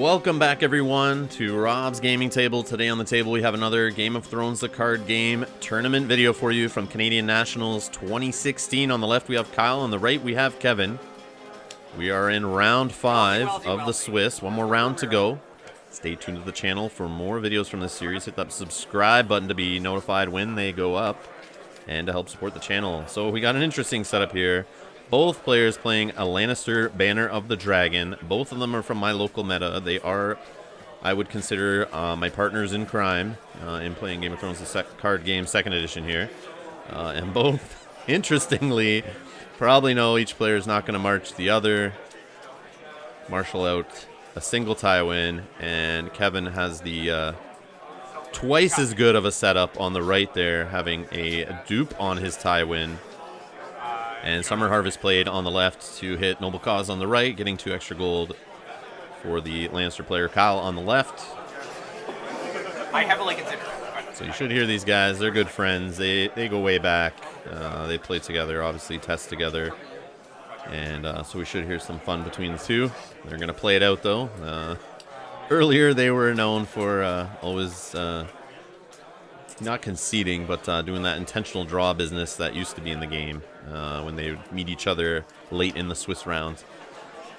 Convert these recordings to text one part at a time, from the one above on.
Welcome back, everyone, to Rob's Gaming Table. Today on the table, we have another Game of Thrones, the card game tournament video for you from Canadian Nationals 2016. On the left, we have Kyle. On the right, we have Kevin. We are in round 5 of the Swiss. One more round to go. Stay tuned to the channel for more videos from this series. Hit that subscribe button to be notified when they go up and to help support the channel. So we got an interesting setup here. Both players playing a Lannister Banner of the Dragon. Both of them are from my local meta. They are, I would consider, my partners in crime in playing Game of Thrones, the card game, 2nd edition here. And both, interestingly, probably know each player is not going to march the other. Marshal out a single Tywin, and Kevin has the twice as good of a setup on the right there, having a dupe on his Tywin. And Summer Harvest played on the left to hit Noble Cause on the right, getting 2 extra gold for the Lannister player. Kyle on the left. I heavily consider. So you should hear these guys. They're good friends. They go way back. They play together, obviously, test together. And so we should hear some fun between the two. They're going to play it out, though. Earlier, they were known for always not conceding, but doing that intentional draw business that used to be in the game when they would meet each other late in the Swiss round.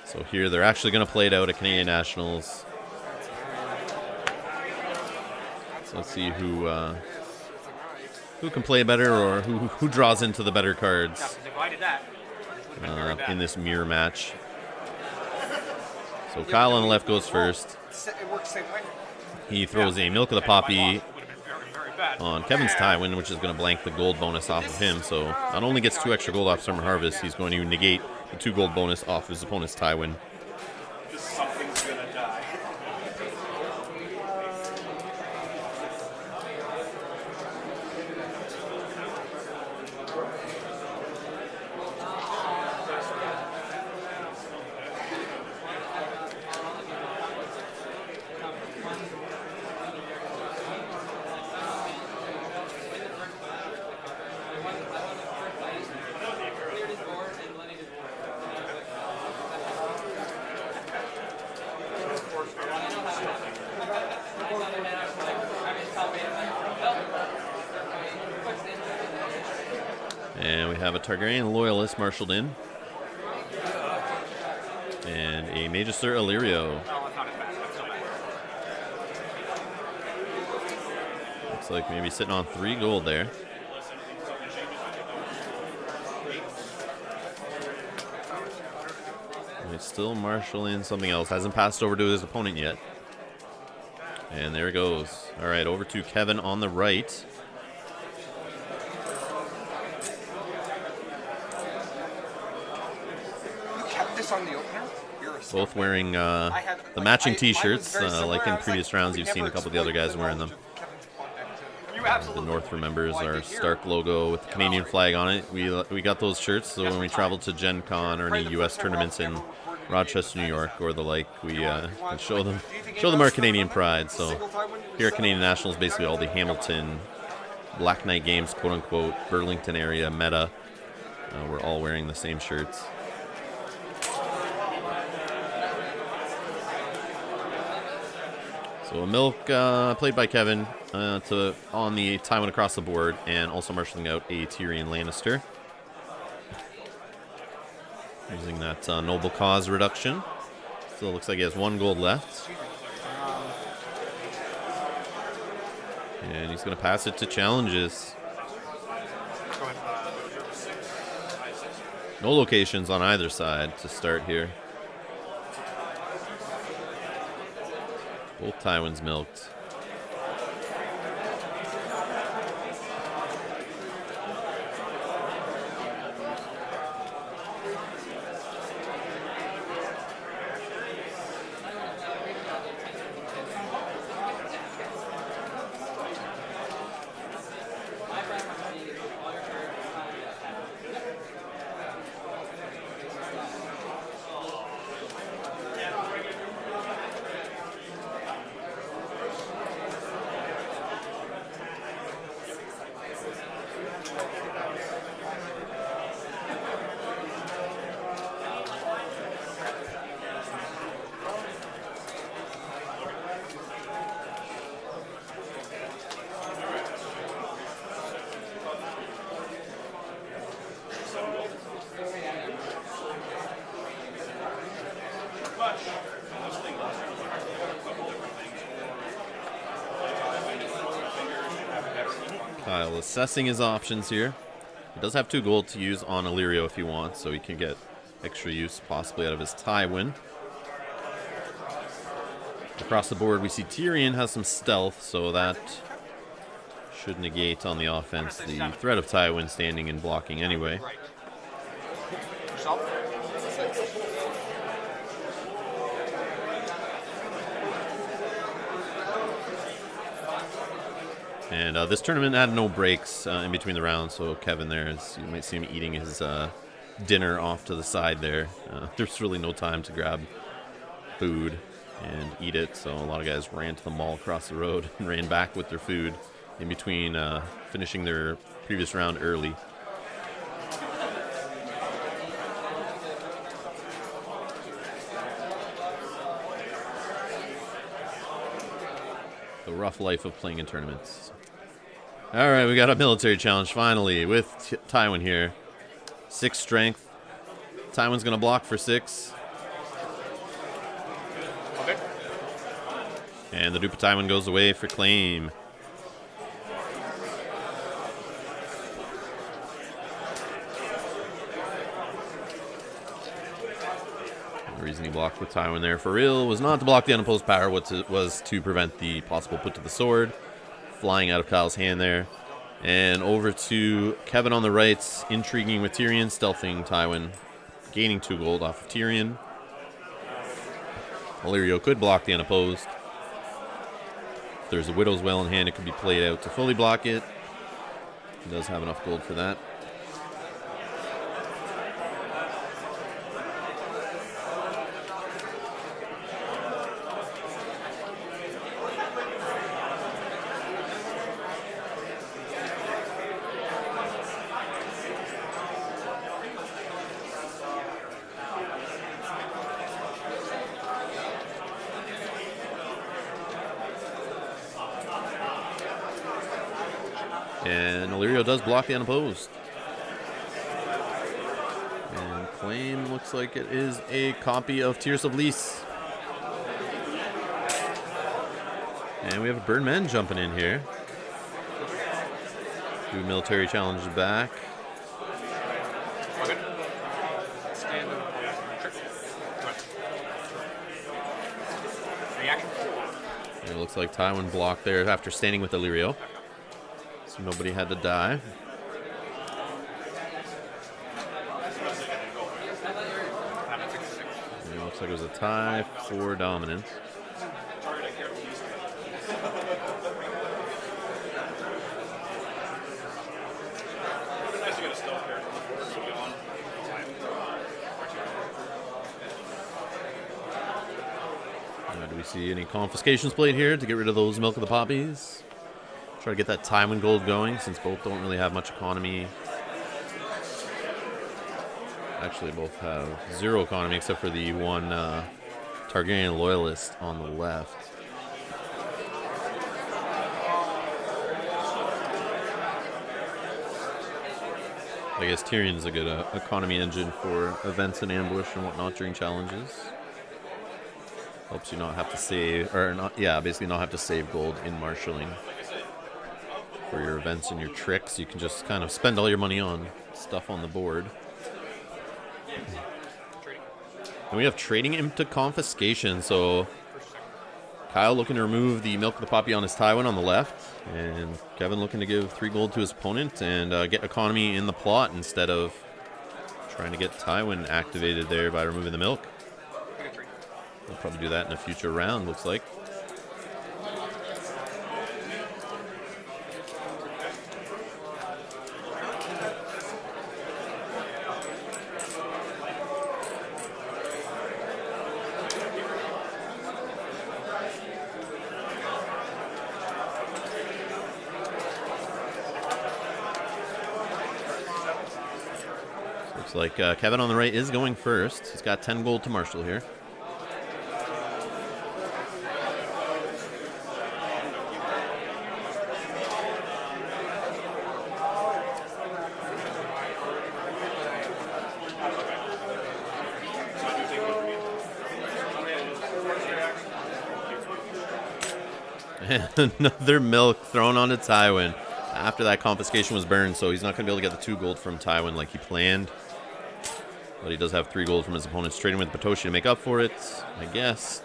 So here they're actually going to play it out at Canadian Nationals. So let's see who can play better, or who draws into the better cards in this mirror match. So Kyle on the left goes first. He throws a Milk of the Poppy on Kevin's Tywin, which is going to blank the gold bonus off of him. So not only gets 2 extra gold off Summer Harvest, he's going to negate the 2 gold bonus off his opponent's Tywin. Something's gonna die. And we have a Targaryen Loyalist marshaled in. And a Magister Illyrio. Looks like maybe sitting on 3 gold there. He's still marshaling something else. Hasn't passed over to his opponent yet. And there it goes. All right, over to Kevin on the right. On the opener. Both wearing the matching T-shirts, like in previous rounds. You've seen a couple of the other guys wearing them. The North remembers our Stark logo with the Canadian flag on it. We got those shirts, so when we travel to Gen Con or any U.S. tournaments in Rochester, New York, or the like, we can show them our Canadian pride. So here at Canadian Nationals, basically all the Hamilton, Black Knight games, quote unquote, Burlington area meta, we're all wearing the same shirts. So a Milk played by Kevin on the Tywin across the board, and also marshalling out a Tyrion Lannister. Using that Noble Cause reduction. Still looks like he has 1 gold left. And he's going to pass it to challenges. No locations on either side to start here. Both Tywins milked. Kyle assessing his options here. He does have 2 gold to use on Illyrio if he wants, so he can get extra use possibly out of his Tywin. Across the board, we see Tyrion has some stealth, so that should negate on the offense the threat of Tywin standing and blocking anyway. And this tournament had no breaks in between the rounds, so Kevin there, you might see him eating his dinner off to the side there. There's really no time to grab food and eat it, so a lot of guys ran to the mall across the road and ran back with their food in between finishing their previous round early. The rough life of playing in tournaments. All right, we got a military challenge finally with Tywin here. 6 strength. Tywin's going to block for 6. Okay. And the dupe of Tywin goes away for claim. The reason he blocked with Tywin there for real was not to block the unopposed power, was to prevent the possible put to the sword. Flying out of Kyle's hand there. And over to Kevin on the right, intriguing with Tyrion, stealthing Tywin, gaining 2 gold off of Tyrion. Illyrio could block the unopposed. If there's a Widow's Well in hand, it could be played out to fully block it. He does have enough gold for that. And Illyrio does block the unopposed. And claim looks like it is a copy of Tears of Lys. And we have a Burn Men jumping in here. 2 military challenges back. Okay. Stand up. Reaction. And it looks like Tywin blocked there after standing with Illyrio. So nobody had to die. And it looks like it was a tie for dominance. Do we see any confiscations played here to get rid of those Milk of the Poppies? Try to get that Tywin gold going, since both don't really have much economy. Actually, both have 0 economy, except for the one Targaryen loyalist on the left. I guess Tyrion's a good economy engine for events and ambush and whatnot during challenges. Helps you not have to save, or not, yeah, basically not have to save gold in marshalling. For your events and your tricks, you can just kind of spend all your money on stuff on the board. And we have trading into confiscation, so Kyle looking to remove the Milk of the Poppy on his Tywin on the left, and Kevin looking to give 3 gold to his opponent and get economy in the plot instead of trying to get Tywin activated there by removing the milk. We'll probably do that in a future round, looks like. Looks like Kevin on the right is going first. He's got 10 gold to marshal here. And another milk thrown onto Tywin. after that confiscation was burned, so he's not going to be able to get the 2 gold from Tywin like he planned. But he does have 3 gold from his opponents, trading with Potoshi to make up for it, I guess.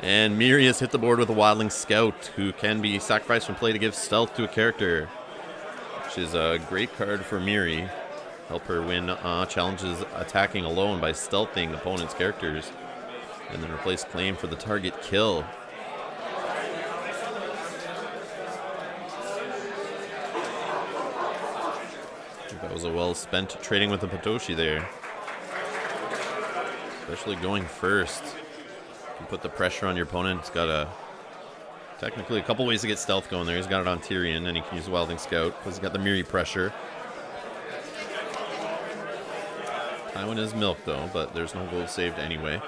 And Miri has hit the board with a Wildling Scout, who can be sacrificed from play to give stealth to a character, which is a great card for Miri. Help her win challenges attacking alone by stealthing opponents' characters, and then replace claim for the target kill. I think that was a well-spent trading with the Potoshi there. Especially going first. You put the pressure on your opponent. It's got technically a couple ways to get stealth going there. He's got it on Tyrion, and he can use the Wildling Scout because he's got the Miri pressure. Tywin is milk though, but there's no gold saved anyway.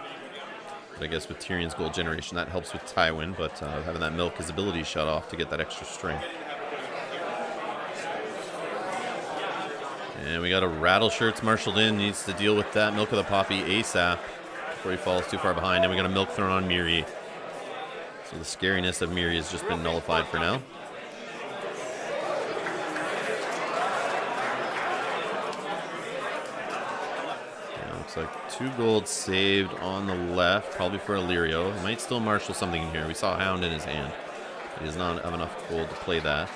But I guess with Tyrion's gold generation, that helps with Tywin, but having that milk his ability shut off to get that extra strength. And we got a Rattleshirts marshaled in. Needs to deal with that Milk of the Poppy ASAP before he falls too far behind. And we got a milk thrown on Miri. So the scariness of Miri has just been nullified for now. Yeah, looks like 2 gold saved on the left, probably for Illyrio. He might still marshal something in here. We saw a Hound in his hand. He does not have enough gold to play that.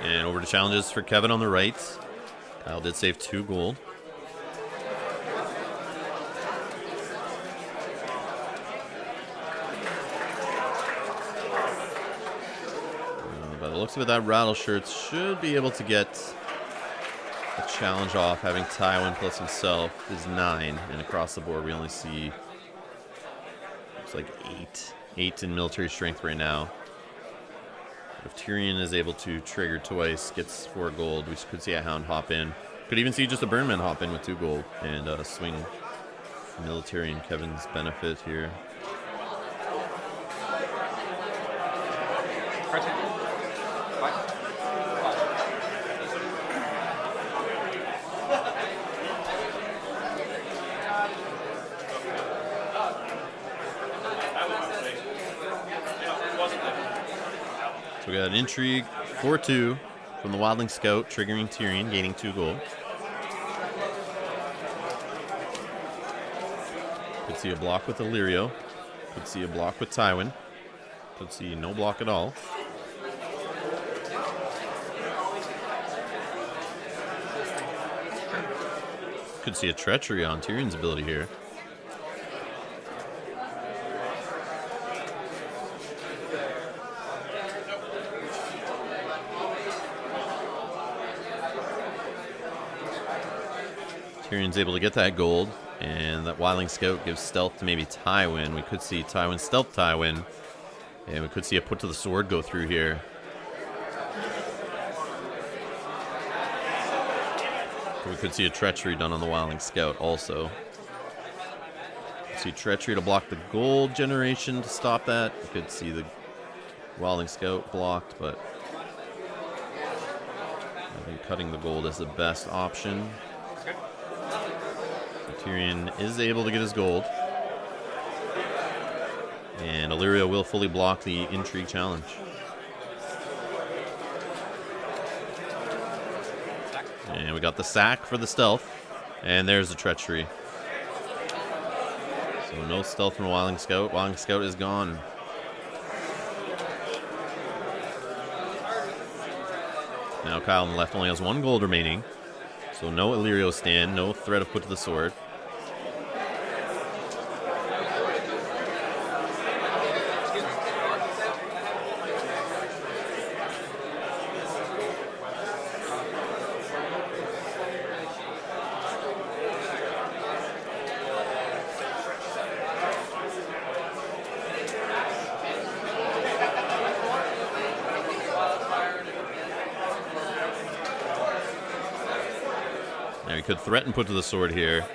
And over to challenges for Kevin on the right. Kyle did save 2 gold. By the looks of it, that Rattleshirts should be able to get a challenge off. Having Tywin plus himself is 9. And across the board, we only see, looks like 8 in military strength right now. If Tyrion is able to trigger twice, gets 4 gold, we could see a Hound hop in. Could even see just a Burnman hop in with 2 gold and swing military in Kevin's benefit here. So we got an Intrigue 4-2 from the Wildling Scout, triggering Tyrion, gaining 2 gold. Could see a block with Illyrio. Could see a block with Tywin. Could see no block at all. Could see a treachery on Tyrion's ability here. Tyrion's able to get that gold, and that Wildling Scout gives stealth to maybe Tywin. We could see Tywin stealth Tywin, and we could see a put to the sword go through here. We could see a treachery done on the Wildling Scout also. See treachery to block the gold generation to stop that. We could see the Wildling Scout blocked, but I think cutting the gold is the best option. Tyrion is able to get his gold. And Illyrio will fully block the Intrigue challenge. And we got the sack for the stealth. And there's the treachery. So no stealth from Wildling Scout. Wildling Scout is gone. Now Kyle on the left only has 1 gold remaining. So no Illyrio stand, no threat of put to the sword. Now he could threaten put to the sword here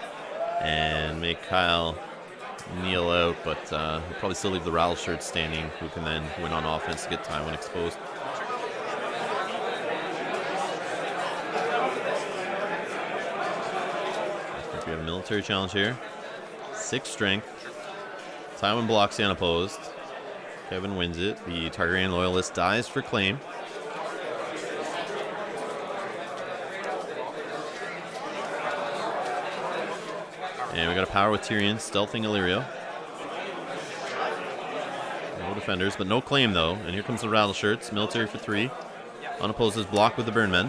and make Kyle kneel out, but he'll probably still leave the Rattle Shirt standing, who can then win on offense to get Tywin exposed. I think we have a military challenge here. 6 strength. Tywin blocks the unopposed. Kevin wins it. The Targaryen loyalist dies for claim. And we got a power with Tyrion, stealthing Illyrio. No defenders, but no claim though. And here comes the Rattle Shirts, military for 3. Unopposed is blocked with the Burnmen.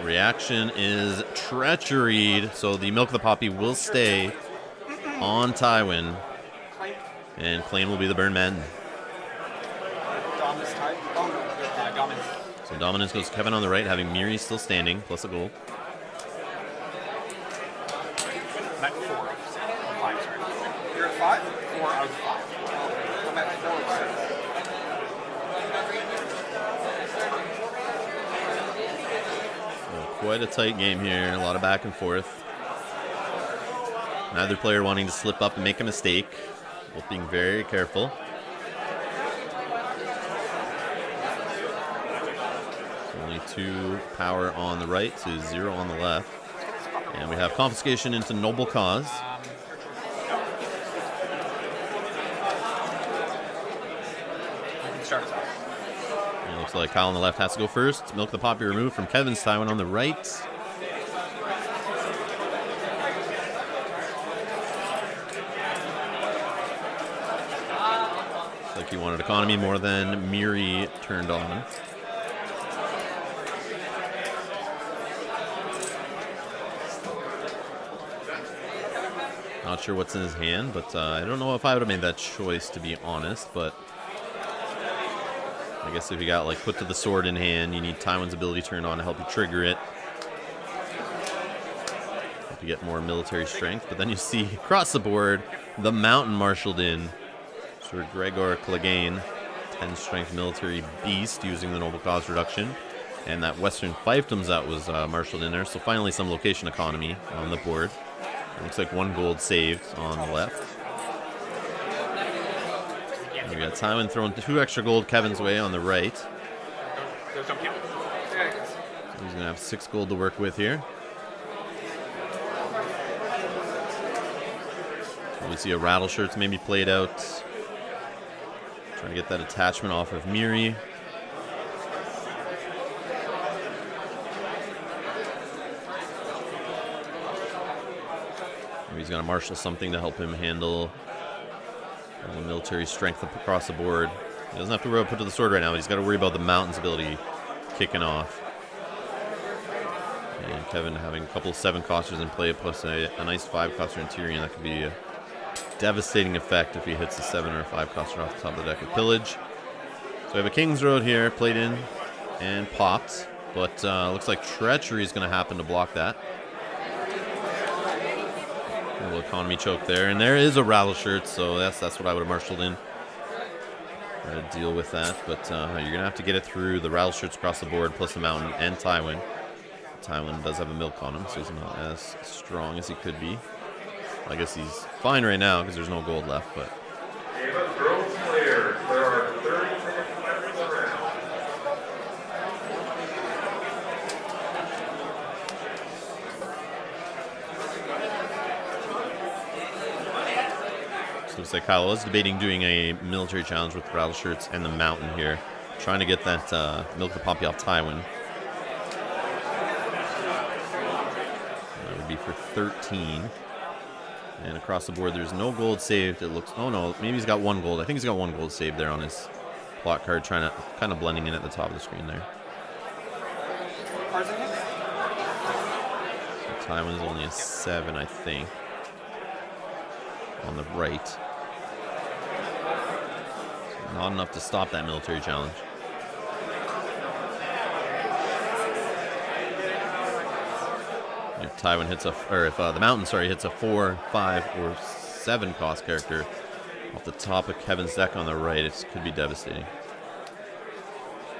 Reaction is treachery, so the Milk of the Poppy will stay on Tywin. And claim will be the Burnmen. So dominance goes to Kevin on the right, having Miri still standing, plus a gold. I'm at 4 of 5, sorry. You're at 5? 4 out of 5. I'm at 4 of 6. So quite a tight game here, a lot of back and forth. Neither player wanting to slip up and make a mistake, both being very careful. Only 2 power on the right to 0 on the left. And we have confiscation into noble cause. And it looks like Kyle on the left has to go first. Milk the Poppy removed from Kevin's Tywin on the right. Looks like he wanted economy more than Miri turned on. Not sure what's in his hand, but I don't know if I would have made that choice, to be honest, but I guess if you got like put to the sword in hand, you need Tywin's ability turned on to help you trigger it. Help you get more military strength, but then you see across the board, the mountain marshaled in. Sir Gregor Clegane, 10 strength military beast using the noble cause reduction. And that western fiefdoms that was marshaled in there, so finally some location economy on the board. It looks like 1 gold saved on the left. We got Tywin throwing 2 extra gold Kevin's way on the right. So he's going to have 6 gold to work with here. We see a Rattle Shirts maybe played out. Trying to get that attachment off of Miri. He's going to marshal something to help him handle all the military strength up across the board. He doesn't have to worry about put to the sword right now, but he's got to worry about the mountain's ability kicking off. And Kevin having a couple of 7-costers in play, plus a nice 5-coster in Tyrion. That could be a devastating effect if he hits a 7 or a 5-coster off the top of the deck with pillage. So we have a King's Road here, played in and popped, but looks like treachery is going to happen to block that. A little economy choke there, and there is a Rattle Shirt, so that's what I would have marshaled in. Try to deal with that, but you're going to have to get it through the Rattle Shirts across the board, plus the mountain and Tywin. Tywin does have a milk on him, so he's not as strong as he could be. I guess he's fine right now because there's no gold left, but... Game of Thrones players, there are 30 minutes left in the round. So looks like Kyle was debating doing a military challenge with the Rattle Shirts and the mountain here. Trying to get that Milk the Poppy off Tywin. That would be for 13. And across the board, there's no gold saved. It looks... Oh, no. Maybe he's got 1 gold. I think he's got 1 gold saved there on his plot card. Trying to... Kind of blending in at the top of the screen there. So Tywin's only a 7, I think. On the right. So not enough to stop that military challenge. If Tywin hits a, or if the mountain, sorry, hits a 4, 5, or 7 cost character off the top of Kevin's deck on the right, it could be devastating.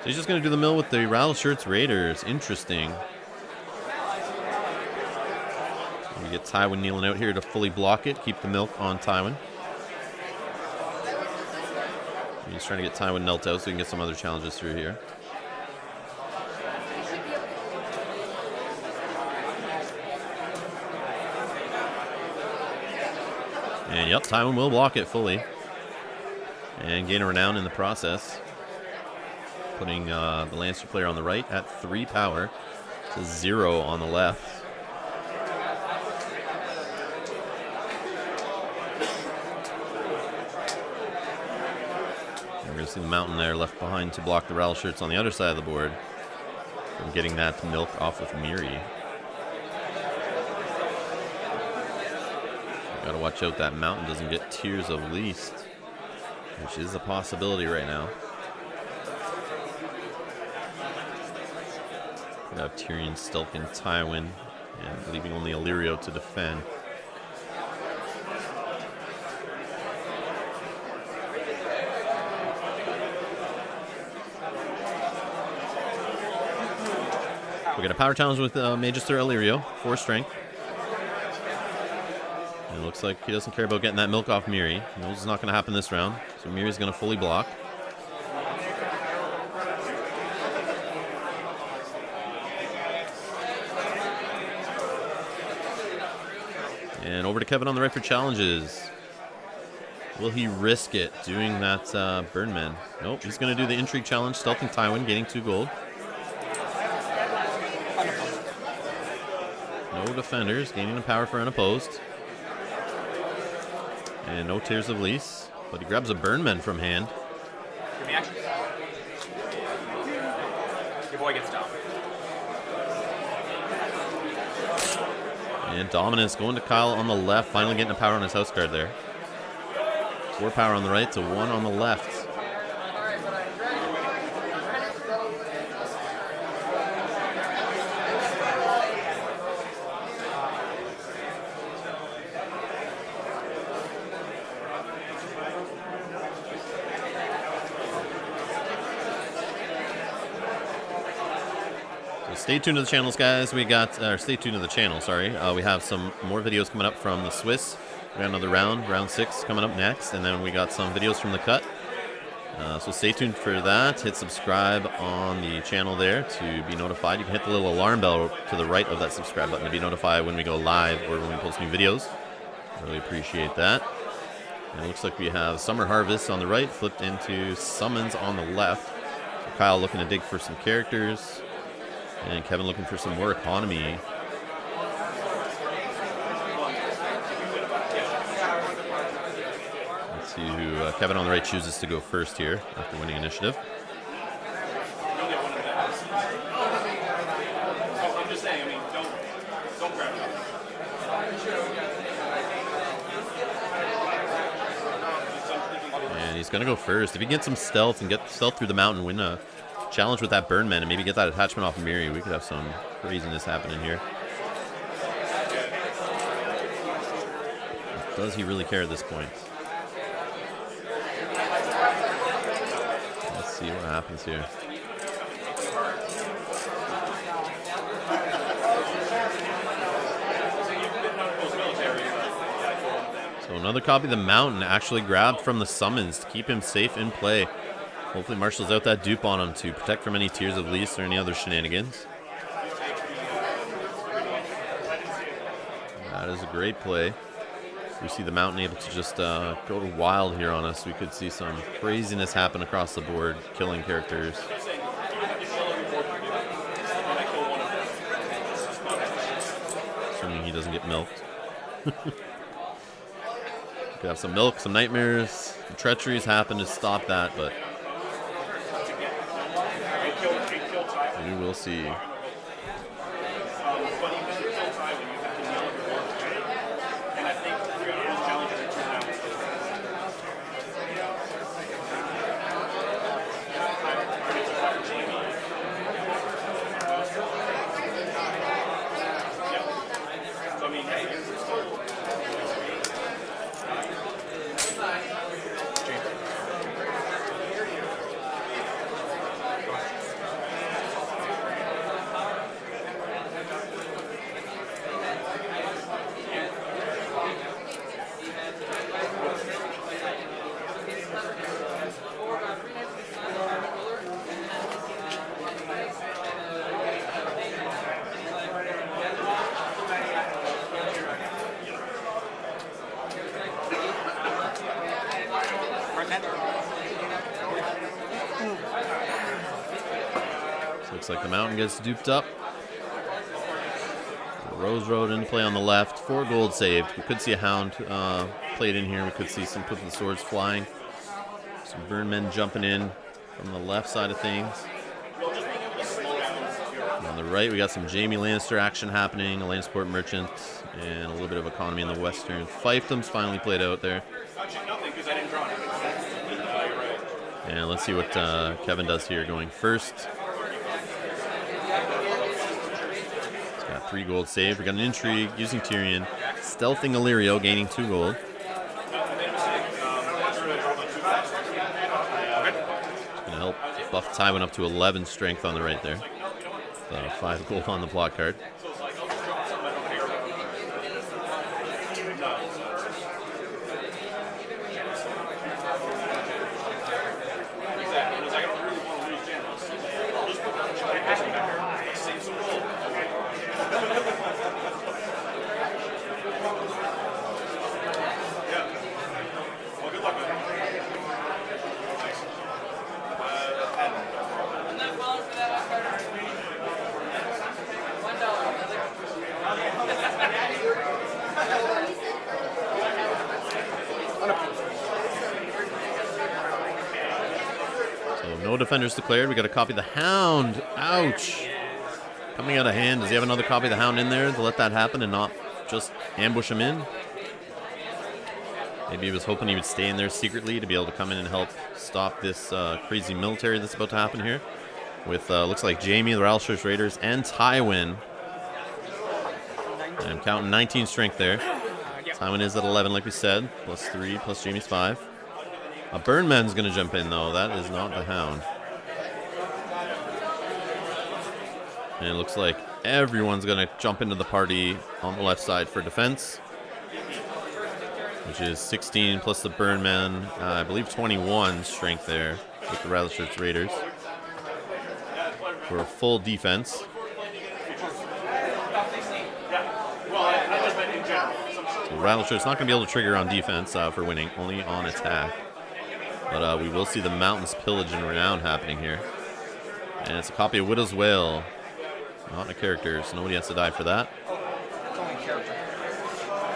So he's just going to do the mill with the Rattle Shirts Raiders. Interesting. We get Tywin kneeling out here to fully block it, keep the milk on Tywin. He's trying to get Tywin knelt out so he can get some other challenges through here. And yep, Tywin will block it fully. And gain a renown in the process. Putting the Lannister player on the right at 3 power to 0 on the left. We're going to see the mountain there left behind to block the Rattle Shirts on the other side of the board from getting that milk off of Miri. Gotta watch out that mountain doesn't get Tears of Least, which is a possibility right now. Could have Tyrion, Stilk, and Tywin, and leaving only Illyrio to defend. We got a power challenge with Magister Illyrio, 4 strength. And it looks like he doesn't care about getting that milk off Miri. He knows it's not going to happen this round, so Miri's going to fully block. And over to Kevin on the right for challenges. Will he risk it doing that Burnman? Nope, he's going to do the Intrigue challenge, stealthing Tywin, gaining 2 gold. No defenders, gaining a power for unopposed. And no Tears of Lease, but he grabs a Burnman from hand. Give me action. Your boy gets down. And Dominance going to Kyle on the left, finally getting a power on his house card there. 4 power on the right to 1 on the left. Stay tuned to the channels, guys. We got, stay tuned to the channel, sorry. We have some more videos coming up from the Swiss. We got another round 6 coming up next, and then we got some videos from the cut. So stay tuned for that. Hit subscribe on the channel there to be notified. You can hit the little alarm bell to the right of that subscribe button to be notified when we go live or when we post new videos. Really appreciate that. And it looks like we have Summer Harvest on the right, flipped into Summons on the left. So Kyle looking to dig for some characters. And Kevin looking for some more economy. Let's see who Kevin on the right chooses to go first here after winning initiative. I'm just saying, I mean, don't grab it. And he's going to go first. If he gets some stealth and get stealth through the mountain, win a challenge with that Burnman and maybe get that attachment off of Miri, we could have some craziness happening here. Does he really care at this point? Let's see what happens here. So another copy of the Mountain actually grabbed from the Summons to keep him safe in play. Hopefully marshals out that dupe on him to protect from any Tears of Lease or any other shenanigans. That is a great play. We see the Mountain able to just go to wild here on us. We could see some craziness happen across the board, killing characters. Assuming he doesn't get milked. Could have some milk, some nightmares, some treacheries happen to stop that, but we will see. Looks like the mountain gets duped up. Rose Road into play on the left. 4 gold saved. We could see a hound played in here. We could see some Put the Swords flying. Some burn men jumping in from the left side of things. And on the right, we got some Jaime Lannister action happening. A Lannisport merchant and a little bit of economy in the western. Fiefdoms finally played out there. And let's see what Kevin does here going first. He's got 3 gold saved. We got an intrigue using Tyrion. Stealthing Illyrio, gaining 2 gold. Gonna help buff Tywin up to 11 strength on the right there. 5 gold on the plot card. No defenders declared. We got a copy of the Hound. Ouch. Coming out of hand. Does he have another copy of the Hound in there to let that happen and not just ambush him in? Maybe he was hoping he would stay in there secretly to be able to come in and help stop this crazy military that's about to happen here. With, looks like Jaime, the Ralshurst Raiders, and Tywin. And I'm counting 19 strength there. Tywin is at 11, like we said. Plus 3, plus Jaime's 5. A Burnman's going to jump in, though. That is not the Hound. And it looks like everyone's going to jump into the party on the left side for defense, which is 16 plus the Burnman. I believe 21 strength there with the Ralshurst Raiders for a full defense. So Ralshurst's not going to be able to trigger on defense for winning, only on attack. But we will see the Mountains Pillage and Renown happening here. And it's a copy of Widow's Wail. Not a character, so nobody has to die for that. It's only a character.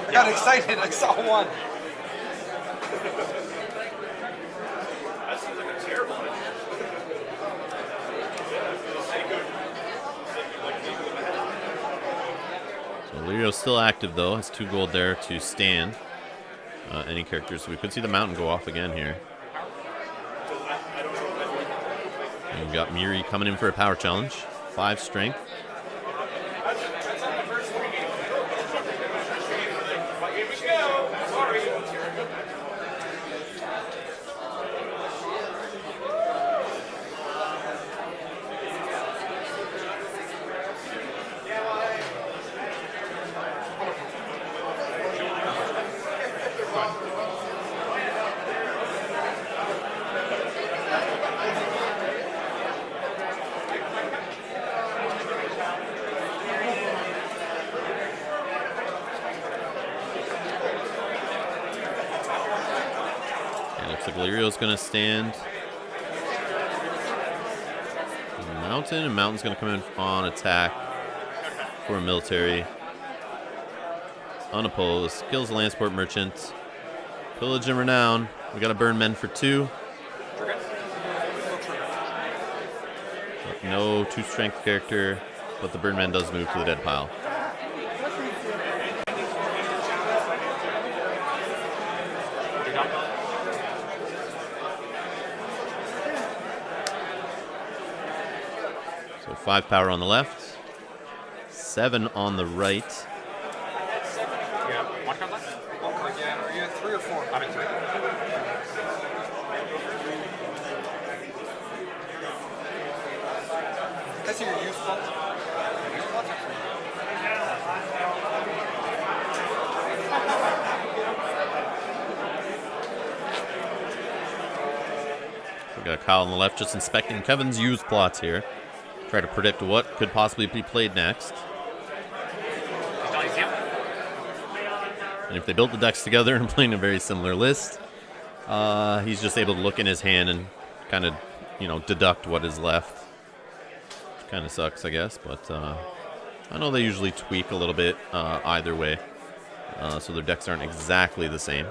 I got excited. I saw one. That seems like a terrible idea. So Illyrio's still active, though. Has 2 gold there to stand any characters. So we could see the Mountain go off again here. And we've got Miri coming in for a power challenge. 5 strength. Illyrio's going to stand Mountain, and Mountain's going to come in on attack for a military. Unopposed. Kills the Lannisport Merchant. Pillage and Renown. We got to burn men for 2. No 2 strength character, but the burn man does move to the dead pile. So 5 power on the left, 7 on the right. Yeah, 1 card left? 1 card, yeah. Are you at 3 or 4? I'm at 3. I see your use slots. Use slots are free. We got Kyle on the left just inspecting Kevin's use plots here. Try to predict what could possibly be played next. And if they built the decks together and playing a very similar list, he's just able to look in his hand and kind of, deduct what is left. Kind of sucks, I guess, but I know they usually tweak a little bit either way, so their decks aren't exactly the same.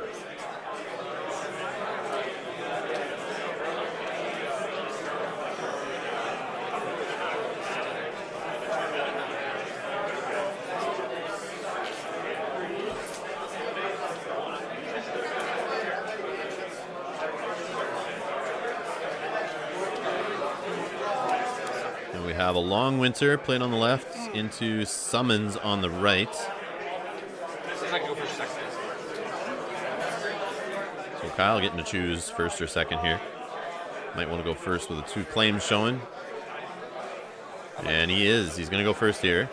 We have a long winter played on the left into summons on the right. So Kyle getting to choose first or second here. Might want to go first with the 2 claims showing. And he is. He's going to go first here.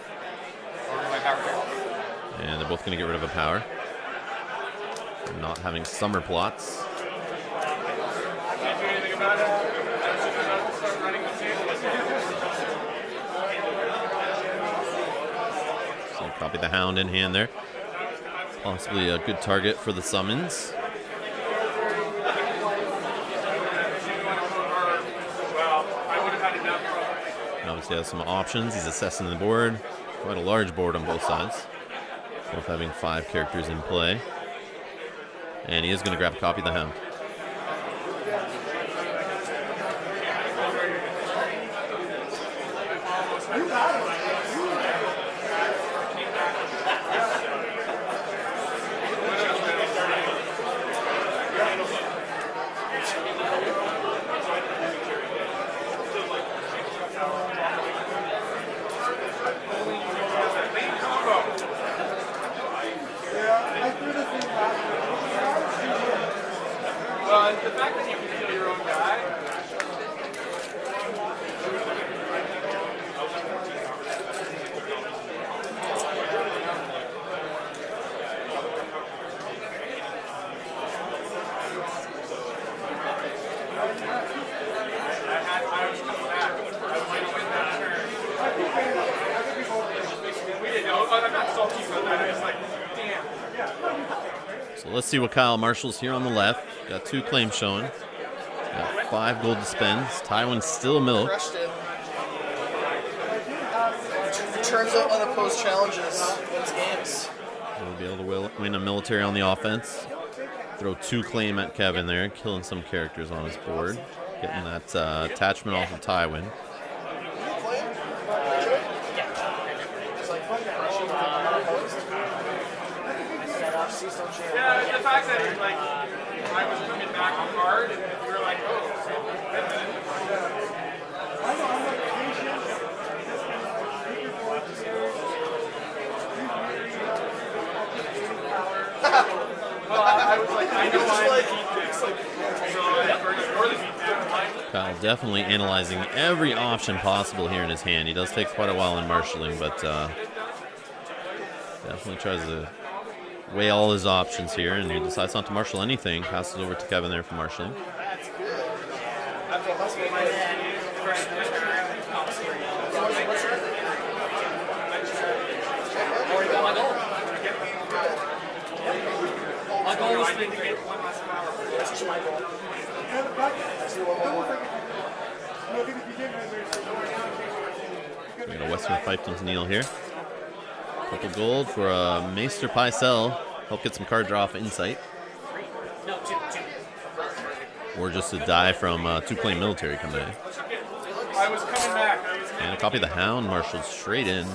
And they're both going to get rid of a power. They're not having summer plots. Copy the Hound in hand there. Possibly a good target for the summons. And obviously has some options. He's assessing the board. Quite a large board on both sides. Both having 5 characters in play. And he is going to grab a copy of the Hound. The fact that you can kill your own guy. I was coming back. I was going to win that turn. We didn't know. I'm not salty about that. I was like, damn. So let's see what Kyle marshals here on the left. Got 2 claims showing. Got 5 gold to spend. Tywin's still milk. Crushed it. Turns out unopposed challenges, wins games. We'll be able to win a military on the offense. Throw 2 claim at Kevin there, killing some characters on his board. Getting that attachment off of Tywin. Yeah, the fact that like I was coming back on guard and we were like, oh, well, I was like, I know Kyle definitely analyzing every option possible here in his hand. He does take quite a while in marshalling, but definitely tries to weigh all his options here, and he decides not to marshal anything. Passes over to Kevin there for marshalling. That's good. My goal was to get one last power. That's just my goal. Let's do one more. We got a Western Fiefdoms Neil here. Couple gold for a Maester Pycelle. Help get some card draw off Insight. Or just a die from 2 claim military coming in. I was coming back. And a copy of the Hound marshaled straight in.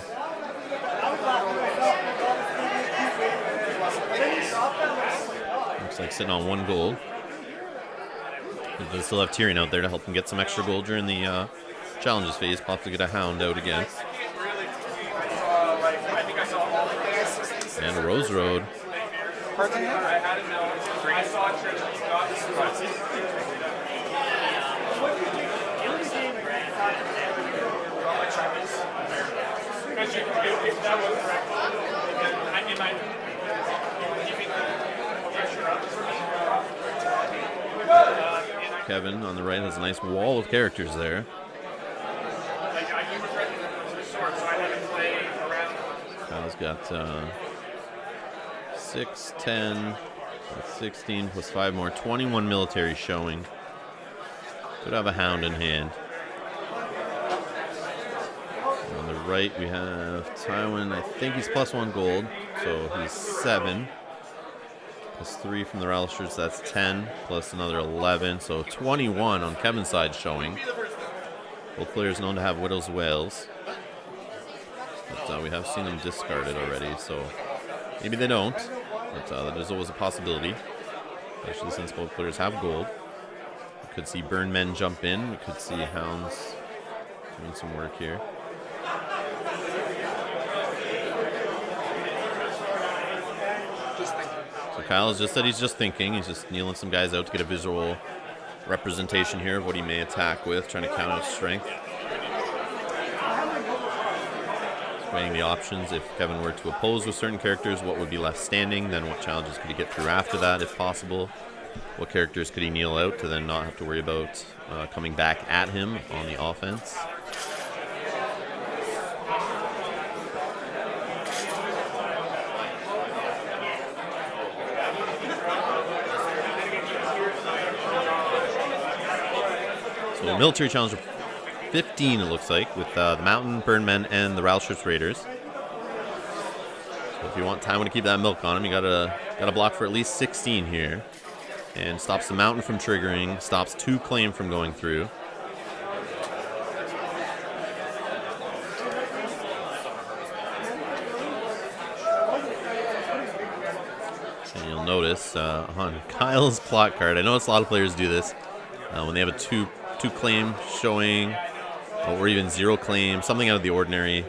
Looks like sitting on 1 gold. He does still have Tyrion out there to help him get some extra gold during the challenges phase. Possibly get a Hound out again. And a Rose Road. Kevin on the right has a nice wall of characters there. Kyle's got 6, 10, 16 plus 5 more. 21 military showing. Could have a Hound in hand. right, we have Tywin. I think he's +1 gold, so he's 7. +3 from the Ralishers, that's 10, plus another 11, so 21 on Kevin's side showing. Both players known to have Widow's Wails. But we have seen them discarded already, so maybe they don't. But there's always a possibility, especially since both players have gold. We could see Burn Men jump in. We could see Hounds doing some work here. So Kyle has just said he's just thinking. He's just kneeling some guys out to get a visual representation here of what he may attack with, trying to count out strength. Just weighing the options. If Kevin were to oppose with certain characters, what would be left standing? Then what challenges could he get through after that, if possible? What characters could he kneel out to then not have to worry about coming back at him on the offense? So military challenge of 15, it looks like, with the Mountain, Burn Men, and the Ralishers Raiders. So if you want Tywin to keep that milk on him, you gotta block for at least 16 here. And stops the Mountain from triggering, stops 2 claim from going through. And you'll notice on Kyle's plot card, I notice a lot of players do this, when they have a two claim showing, or even 0 claim, something out of the ordinary,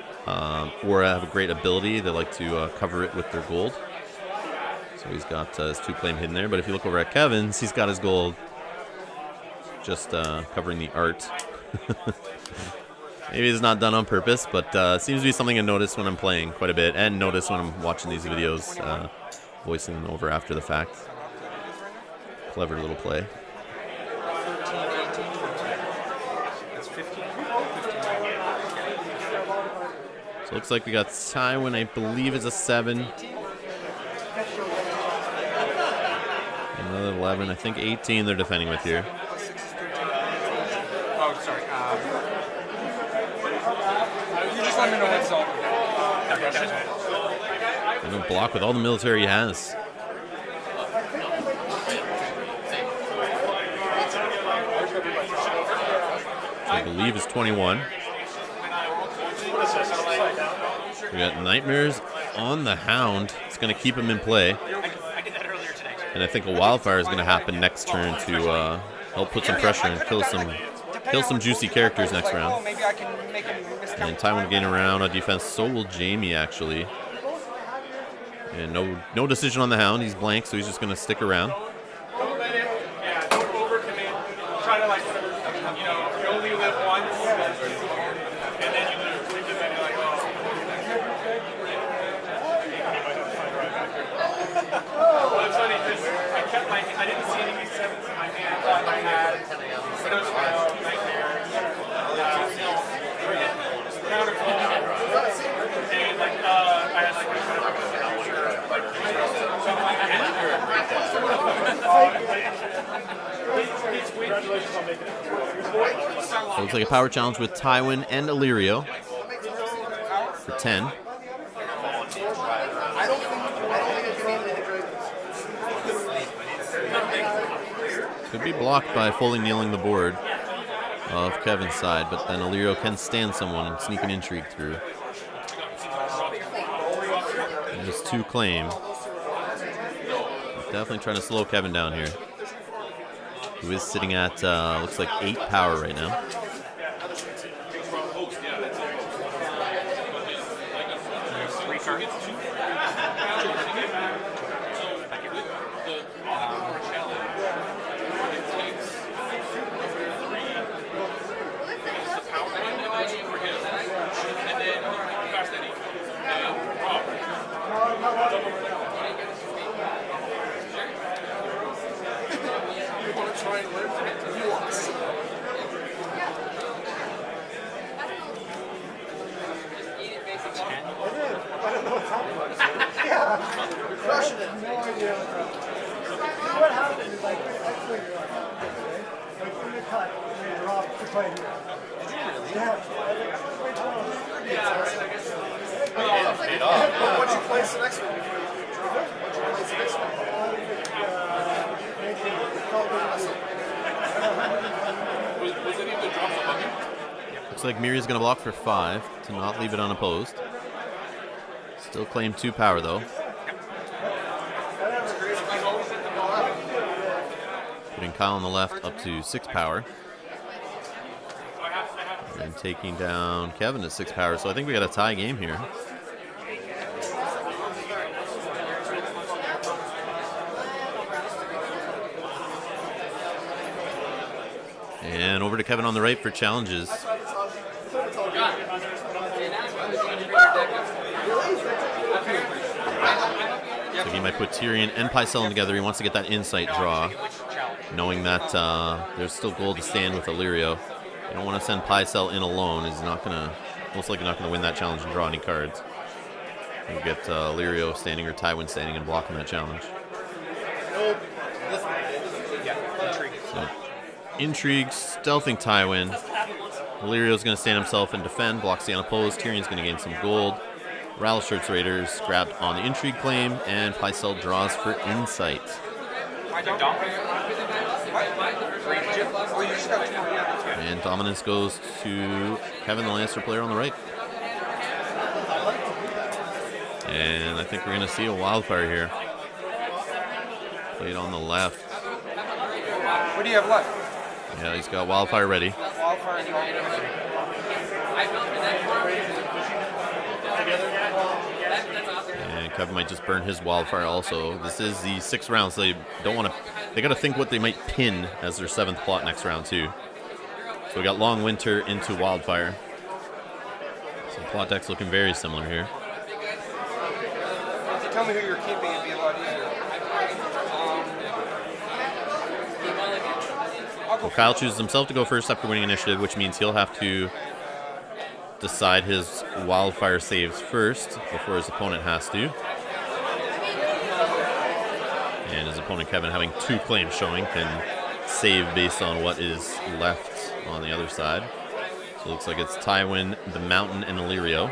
or have a great ability, they like to cover it with their gold. So he's got his 2 claim hidden there, but if you look over at Kevin's, he's got his gold just covering the art. Maybe it's not done on purpose, but seems to be something I notice when I'm playing quite a bit, and notice when I'm watching these videos, voicing them over after the fact. Clever little play. So it looks like we got Tywin, I believe, is a 7. Another 11, I think 18 they're defending with here. Oh, sorry. You just let me know what's all. And a block with all the military he has. I believe is 21. We got Nightmares on the Hound. It's going to keep him in play. And I think a Wildfire is going to happen next turn to help put some pressure and kill some juicy characters next round. And Tywin will gain around on defense. So will Jamie, actually. And no decision on the Hound. He's blank, so he's just going to stick around. Don't let him. Yeah, don't overcommit. Try to, like, you know, you only live once, and then you lose. And then you're like, oh. Well, it's funny because I didn't see any of these 7s in my hand. I thought I had Widow's Wail, Nightmare, Counter Call, and like I had like So it looks like a power challenge with Tywin and Illyrio for 10. I don't think I can eat any dragons. Could be blocked by fully kneeling the board of Kevin's side, but then Illyrio can stand someone and sneak an intrigue through. And just 2 claim. Definitely trying to slow Kevin down here, who is sitting at, looks like 8 power right now. Crushing it. What happened is like I figured out okay? Like in the cut, they dropped the play here. Yeah. Once you place the next one, once you place the next one. Was any of the drops above you? Looks like Miri's going to block for 5 to not leave it unopposed. Still claim 2 power, though. Putting Kyle on the left up to 6 power. And taking down Kevin to 6 power. So I think we got a tie game here. And over to Kevin on the right for challenges. So he might put Tyrion and Pycelle together. He wants to get that insight draw, knowing that there's still gold to stand with Illyrio. You don't want to send Pycelle in alone. He's not gonna, most likely not gonna win that challenge and draw any cards. We'll get Illyrio standing or Tywin standing and blocking that challenge. So, intrigue, stealthing Tywin. Illyrio's going to stand himself and defend, blocks the unopposed. Tyrion's going to gain some gold. Rattleshirt's Raiders grabbed on the intrigue claim, and Pycelle draws for insight. And dominance goes to Kevin, the Lannister player on the right. And I think we're going to see a wildfire here. Played on the left. What do you have left? Yeah, he's got wildfire ready. And Kevin might just burn his wildfire also. This is the 6th round, so they don't want to. They got to think what they might pin as their 7th plot next round too. So we got Long Winter into wildfire. So plot deck's looking very similar here. If you tell me who you're keeping, it'd be a lot easier. Well, Kyle chooses himself to go first after winning initiative, which means he'll have to decide his wildfire saves first before his opponent has to. And his opponent, Kevin, having 2 claims showing, can save based on what is left on the other side. So it looks like it's Tywin, the Mountain, and Illyrio.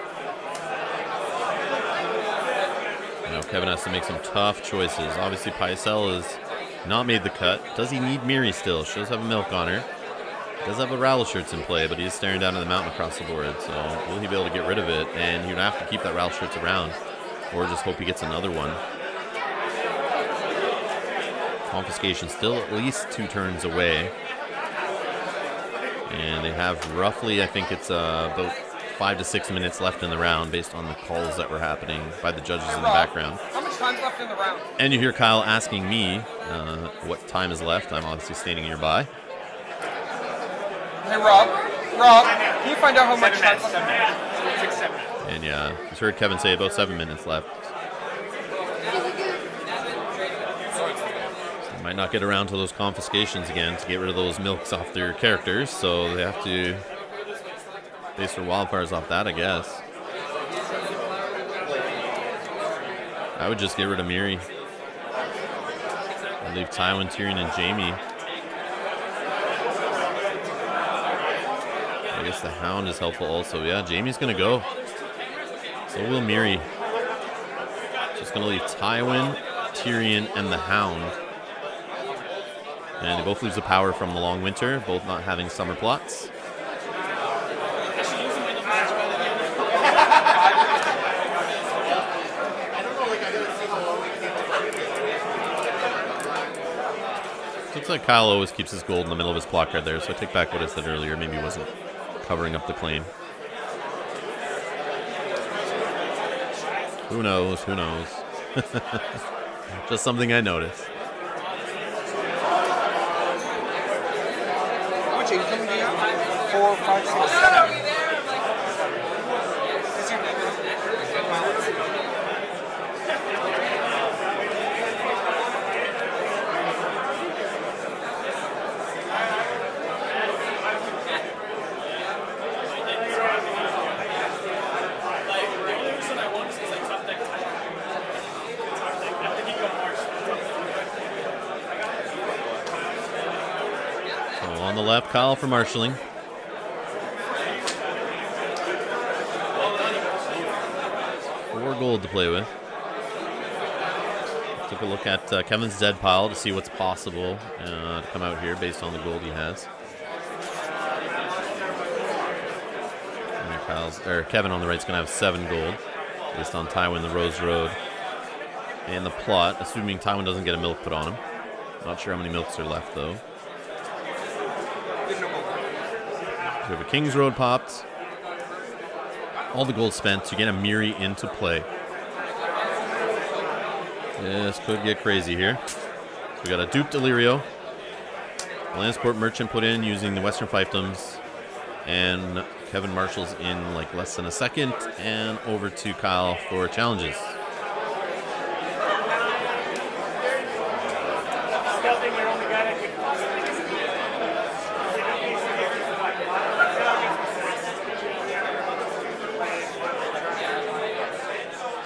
Now Kevin has to make some tough choices. Obviously, Pycelle has not made the cut. Does he need Miri still? She does have a milk on her. Does have a Rattleshirts in play, but he is staring down to the mountain across the board. So will he be able to get rid of it? And he would have to keep that Rattleshirts around, or just hope he gets another one. Confiscation still at least 2 turns away. And they have roughly, I think it's about 5 to 6 minutes left in the round based on the calls that were happening by the judges in the background. How much time's left in the round? And you hear Kyle asking me what time is left. I'm obviously standing nearby. Hey, Rob, can you find out how much time's left? 6, 7. And yeah, just heard Kevin say about 7 minutes left. So they might not get around to those confiscations again to get rid of those milks off their characters, so they have to base their wildfires off that, I guess. I would just get rid of Miri. I'd leave Tywin, Tyrion, and Jaime. I guess the Hound is helpful also. Yeah, Jaime's going to go. So will Miri. Just going to leave Tywin, Tyrion, and the Hound. And they both lose the power from the Long Winter, both not having summer plots. Looks like Kyle always keeps his gold in the middle of his plot card there, so I take back what I said earlier. Maybe he wasn't covering up the claim. Who knows? Who knows? Just something I noticed. How much are you coming to you? 4, 5, 6, 7. On the left, Kyle for marshalling. 4 gold to play with. Took a look at Kevin's dead pile to see what's possible to come out here based on the gold he has. And Kevin on the right is going to have 7 gold based on Tywin, the Rose Road, and the plot, assuming Tywin doesn't get a milk put on him. Not sure how many milks are left, though. We have a King's Road popped. All the gold spent to get a Miri into play. This could get crazy here. So we got a duped Illyrio. Lannisport Merchant put in using the Western Fiefdoms. And Kevin Marshall's in like less than a second. And over to Kyle for challenges.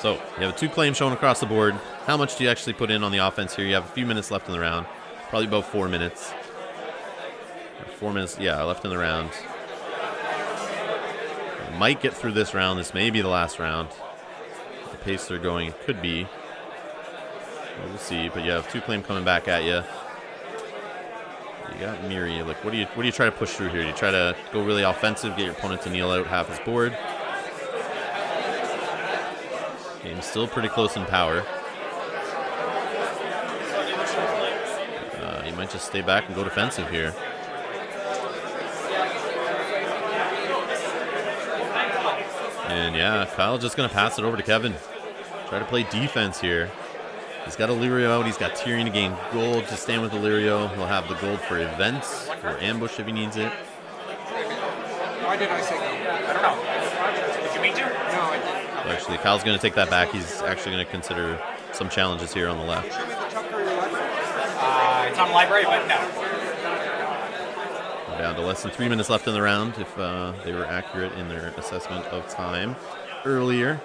So, you have a 2 claim shown across the board. How much do you actually put in on the offense here? You have a few minutes left in the round. Probably about 4 minutes. 4 minutes, yeah, left in the round. You might get through this round. This may be the last round. The pace they're going, it could be. We'll see, but you have 2 claim coming back at you. You got Miri. Like, what do you try to push through here? Do you try to go really offensive, get your opponent to kneel out half his board? Game's still pretty close in power. You might just stay back and go defensive here. And yeah, Kyle's just going to pass it over to Kevin. Try to play defense here. He's got Illyrio out. He's got Tyrion to gain gold to stand with Illyrio. He'll have the gold for events, for ambush if he needs it. Why did I say go? I don't know. Did you mean to? No, I didn't. Actually, Kyle's going to take that back. He's actually going to consider some challenges here on the left. Show me the chunk or your library. It's on the library, but no. We're down to less than 3 minutes left in the round if they were accurate in their assessment of time earlier.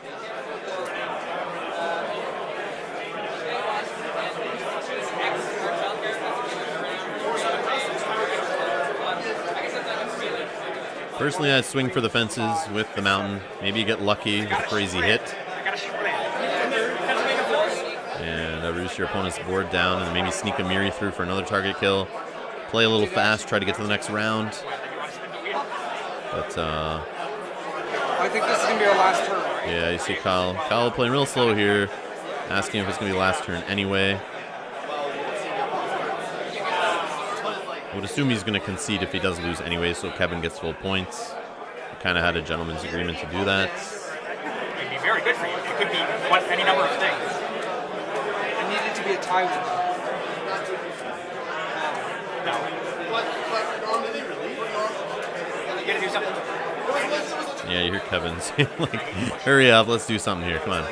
Personally, I'd swing for the fences with the mountain. Maybe you get lucky with a crazy hit. And reduce your opponent's board down and maybe sneak a Miri through for another target kill. Play a little fast, try to get to the next round. But, I think this is going to be our last turn, right? yeah, you see Kyle. Kyle playing real slow here, asking if it's going to be the last turn anyway. I would assume he's going to concede if he does lose anyway, so Kevin gets full points. We kind of had a gentleman's agreement to do that. It'd be very good for you. It could be any number of things. It needed to be a tie win. You gotta do something. Yeah, you hear Kevin saying, like, hurry up, let's do something here, come on.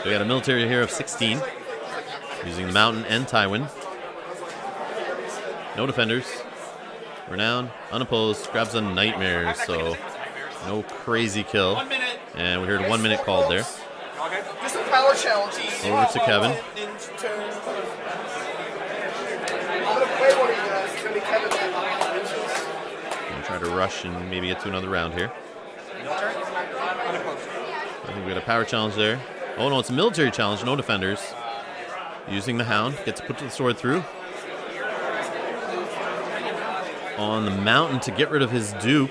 We got a military here of 16, using the mountain and Tywin. No defenders. Renown, unopposed, grabs a nightmare, so no crazy kill. And we heard 1 minute called there. Just a power challenge. Over to Kevin. I'm gonna play one of you guys. It's gonna be Kevin. Gonna try to rush and maybe get to another round here. I think we got a power challenge there. Oh no, it's a military challenge, no defenders. Using the Hound, gets to put the sword through. On the mountain to get rid of his dupe.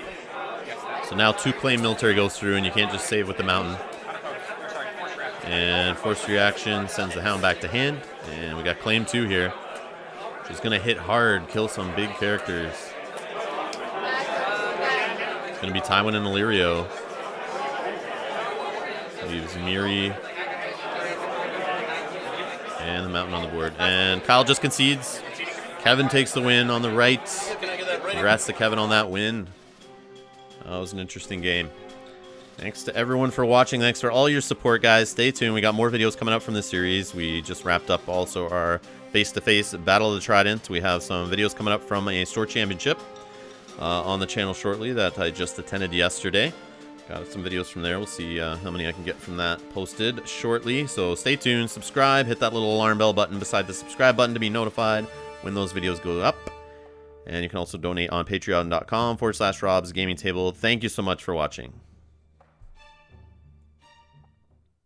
So now 2 claim military goes through and you can't just save with the mountain. And forced reaction sends the Hound back to hand. And we got claim 2 here. Which is going to hit hard, kill some big characters. It's going to be Tywin and Illyrio. Leaves Miri and the mountain on the board. And Kyle just concedes. Kevin takes the win on the right. Congrats to Kevin on that win. That was an interesting game. Thanks to everyone for watching. Thanks for all your support, guys. Stay tuned. We got more videos coming up from this series. We just wrapped up also our face-to-face Battle of the Trident. We have some videos coming up from a store championship on the channel shortly that I just attended yesterday. Got some videos from there. We'll see how many I can get from that posted shortly. So stay tuned, subscribe, hit that little alarm bell button beside the subscribe button to be notified when those videos go up. And you can also donate on patreon.com/Rob's Gaming Table. Thank you so much for watching.